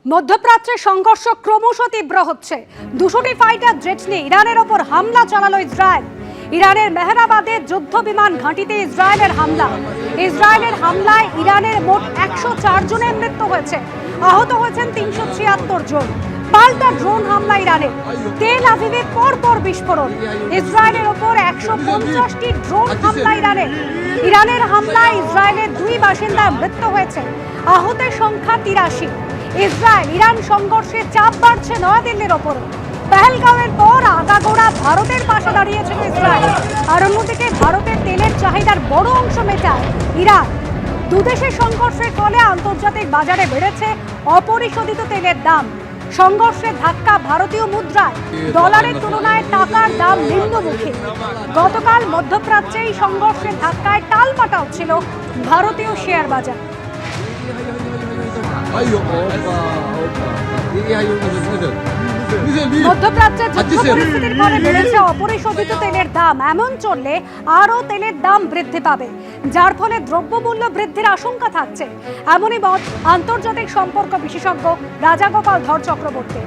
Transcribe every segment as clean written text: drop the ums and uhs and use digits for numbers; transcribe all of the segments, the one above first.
মধ্যপ্রাচ্যে সংঘর্ষ ক্রমশ তীব্র হচ্ছে। 200টি ফাইটার জেট নিয়ে ইরানের ওপর হামলা চালালো ইসরায়েল। ইরানের মেহরাবাদে যুদ্ধ বিমান ঘাঁটিতে ইসরায়েলের হামলা। ইসরায়েলের হামলায় ইরানের মোট 104 জনের মৃত্যু হয়েছে, আহত হয়েছেন 376 জন। পাল্টা ড্রোন হামলা ইরানের। তেল আভিভে পরপর বিস্ফোরণ। ইসরায়েলের ওপর 150টি ড্রোন হামলা ইরানের। ইরানের হামলায় ইসরায়েলের 2 বাসিন্দার মৃত্যু হয়েছে, আহতের সংখ্যা 83। ইসরায়েল ইরান সংঘর্ষে চাপ বাড়ছে নয়াদিল্লির ওপর। পেহেলগাঁওয়ের পর আগাগোড়া ভারতের পাশে দাঁড়িয়েছিল ইসরায়েল। আর অন্যদিকে ভারতের তেলের চাহিদার বড় অংশ মেটায় ইরান। দুদেশের সংঘর্ষের ফলে আন্তর্জাতিক বাজারে বেড়েছে অপরিশোধিত তেলের দাম। সংঘর্ষের ধাক্কা ভারতীয় মুদ্রায়। ডলারের তুলনায় টাকার দাম নিম্নমুখী। গতকাল মধ্যপ্রাচ্যে এই সংঘর্ষের ধাক্কায় টালমাটাল ছিল ভারতীয় শেয়ার বাজার। মধ্যপ্রাচ্যের যুদ্ধ পরিস্থিতির ফলে বেড়েছে অপরিশোধিত তেলের দাম। এমন চললে আরও তেলের দাম বৃদ্ধি পাবে, যার ফলে দ্রব্যমূল্য বৃদ্ধির আশঙ্কা থাকছে। এমনই মত আন্তর্জাতিক সম্পর্ক বিশেষজ্ঞ রাজাগোপাল ধর চক্রবর্তী।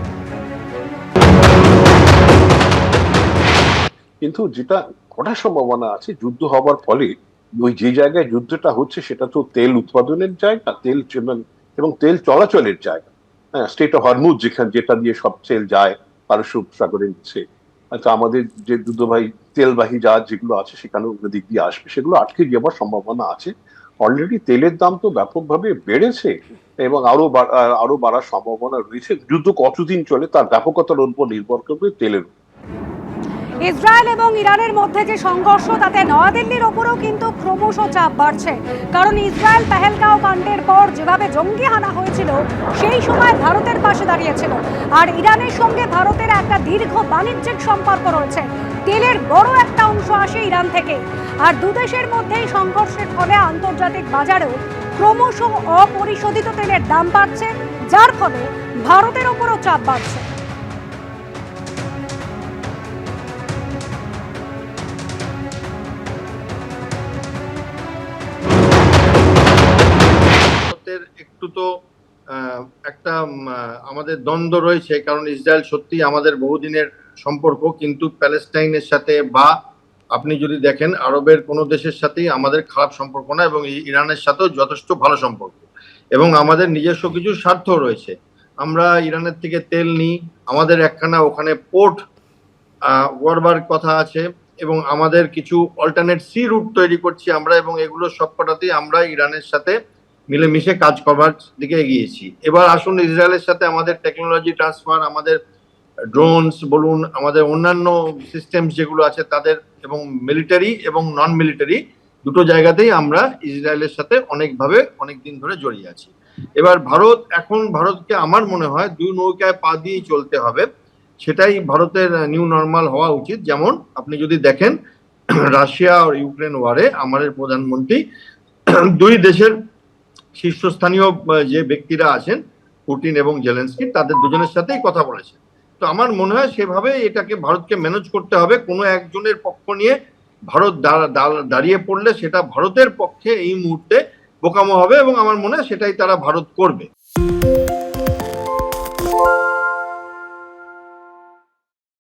কিন্তু যেটা কটা সম্ভাবনা আছে, যুদ্ধ হবার ফলে ওই যে জায়গায় যুদ্ধটা হচ্ছে সেটা তো তেল উৎপাদনের জায়গা, তেল এবং তেল চলাচলের জায়গা। হ্যাঁ, স্টেট অফ হরমুজ যেটা দিয়ে সব তেল যায় পারস্য উপসাগরের নিচে। আচ্ছা, আমাদের যে দুধবাহী তেলবাহী জাহাজ যেগুলো আছে সেখানে দিক দিয়ে আসবে, সেগুলো আটকে যাওয়ার সম্ভাবনা আছে। অলরেডি তেলের দাম তো ব্যাপকভাবে বেড়েছে এবং আরো বাড়ার সম্ভাবনা রয়েছে। যুদ্ধ কতদিন চলে তার ব্যাপকতার উপর নির্ভর করবে তেলের। ইসরায়েল এবং ইরানের মধ্যে যে সংঘর্ষ, তাতে নয়াদিল্লির ওপরেও কিন্তু ক্রমশ চাপ বাড়ছে। কারণ ইসরায়েল পেহেলগাঁও কাণ্ডের পর যেভাবে জঙ্গি হানা হয়েছিল, সেই সময় ভারতের পাশে দাঁড়িয়েছিল। আর ইরানের সঙ্গে ভারতের একটা দীর্ঘ বাণিজ্যিক সম্পর্ক রয়েছে। তেলের বড় একটা অংশ আসে ইরান থেকে। আর দুদেশের মধ্যেই সংঘর্ষের ফলে আন্তর্জাতিক বাজারেও ক্রমশ অপরিশোধিত তেলের দাম বাড়ছে, যার ফলে ভারতের ওপরও চাপ বাড়ছে। একটু তো একটা আমাদের দ্বন্দ্ব রয়েছে, কারণ ইসরায়েল সত্যি আমাদের বহুদিনের সম্পর্ক, কিন্তু প্যালেস্টাইনের সাথে বা আপনি যদি দেখেন আরবের কোনো দেশের সাথেই আমাদের খারাপ সম্পর্ক না, এবং ইরানের সাথেও যথেষ্ট ভালো সম্পর্ক, এবং আমাদের নিজস্ব কিছু স্বার্থ রয়েছে। আমরা ইরানের থেকে তেল নিই, আমাদের একখানা ওখানে পোর্ট গড়বার কথা আছে, এবং আমাদের কিছু অল্টারনেট সি রুট তৈরি করছি আমরা, এবং এগুলো সবকটাতেই আমরা ইরানের সাথে মিলেমিশে কাজ করবার দিকে এগিয়েছি। এবার আসুন, ইসরায়েলের সাথে আমাদের টেকনোলজি ট্রান্সফার, আমাদের ড্রোনস বলুন, আমাদের অন্যান্য সিস্টেম যেগুলো আছে তাদের, এবং মিলিটারি এবং নন মিলিটারি দুটো জায়গাতেই আমরা ইসরায়েলের সাথে অনেকভাবে অনেকদিন ধরে জড়িয়ে আছি। এবার ভারতকে আমার মনে হয় 2 নৌকায় পা দিয়েই চলতে হবে। সেটাই ভারতের নিউ নর্মাল হওয়া উচিত। যেমন আপনি যদি দেখেন রাশিয়া আর ইউক্রেন ওয়ারে আমাদের প্রধানমন্ত্রী 2 দেশের শীর্ষস্থানীয় যে ব্যক্তিরা আছেন, পুতিন এবং জেলেনস্কি, তাদের দুজনের সাথেই কথা বলেছে। তো আমার মনে হয় সেভাবে এটাকে ভারতকে ম্যানেজ করতে হবে। কোনো একজনের পক্ষ নিয়ে ভারত দাঁড়িয়ে পড়লে সেটা ভারতের পক্ষে এই মুহূর্তে বোকামো হবে, এবং আমার মনে হয় সেটাই ভারত করবে।